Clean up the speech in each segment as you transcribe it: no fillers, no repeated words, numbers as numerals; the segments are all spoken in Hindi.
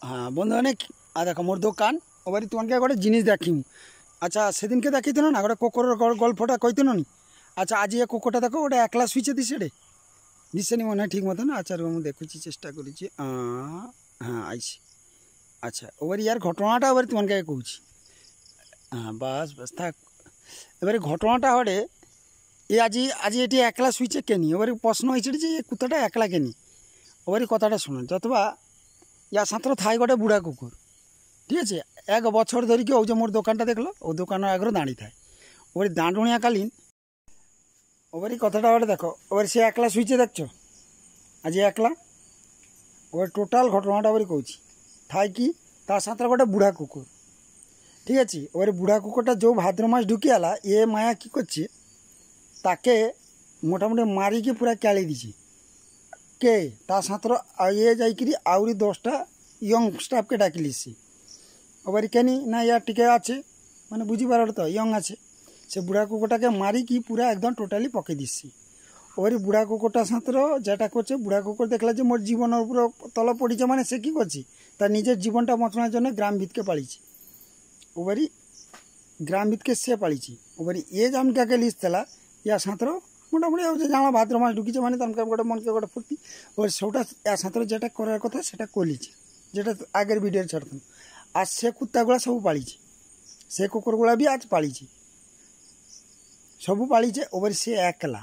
हाँ बंधु मैंने देख मोर दोकान ओबारी तुम्हें गोटे जिनिस देखी। अच्छा से दिन के देखी ना गोटे कोकोर गल्पटा कही नी। अच्छा आज ये कोकोटा देख गोटे एकला शुचे दिशे दिशे नहीं मन ठीक मतन। अच्छा रुह मुझे देखुची चेष्टा कर हाँ आई। अच्छा ओबारी यार घटनाटा ओबारी तुम्हें कहूँ। हाँ बस बस था एबारे घटनाटा हटे ये आज आज ये एकला शुचे केनी ओबारी प्रश्न हो ये कुत्ताटा एकला केनी ओबारी कथाटा शुण जतवा या साथ थाई गोटे बुढ़ा कुकुर ठीक अच्छे एक बछर धरिकी हो मोर दोकानटा देखल ओ दोकान आगे दाँड़ी थाए ओबारी दाँडुणिया कालीन ओबारी कथाटा गोटे देख ओबारी से एकला शुचे देखो आज एकला ओबारी टोटाल घटनाटा ओबारी कहूँ थाई कि ता साथ गोटे बुढ़ा कुकुर ठीक अच्छे ओबारी बुढ़ा कुकुरटा जो भाद्र मास ढुकीगला ये माया कि करछे ताके मोटामुटी मारिकी पूरा क्याली दीछे के ता साथ ये जाकि आहरी 10टा यंग स्टाफ के डाकिली सी ओबारी केनी ना यार टिके आछे माने बुझीपार तो यंग आछे से बुढ़ा कुकुरटा के मारिकी पूरा एकदम टोटाली पके दिसी ओबारी बुढ़ा कुकुरटा साथ जेटा करछे बुढ़ा कुकुर देखला जे मोर जीवन ऊपर तल पड़ीचे माने से कि करछे तार निजेर जीवनटा बचाনোর জন্য ग्राम भित के पाळीছে ओबारी ग्राम भित के से पाळीছে ओबारी ये जामका के लिस्तेला या साथ मोटामुटी जाना भाद्र मास ढुकीचे माने तमके गोटे मन के गोटे फुर्ती और सेटा या साथ जेटा करार कथा सेटा कलिचे जेटा आगे भिडियो छाड़ताम आज से कुत्तागुला सब पाळीचे से कुकुरगुला भी आज पाळीचे सब पाळीचे ओबारी से एकला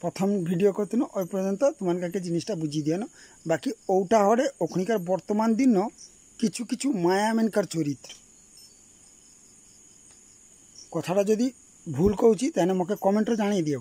प्रथम भिडियो करते ओई पर्यंत तुम्हारे जिनिसटा बुझी दिए बाकी ओटा हड़े ओखनिकार बर्तमान दिन किछु किछु माया मेनकार चरित्र कथाटा जदि भूल कहूँ तेने मके कमेंट जानिए दिए।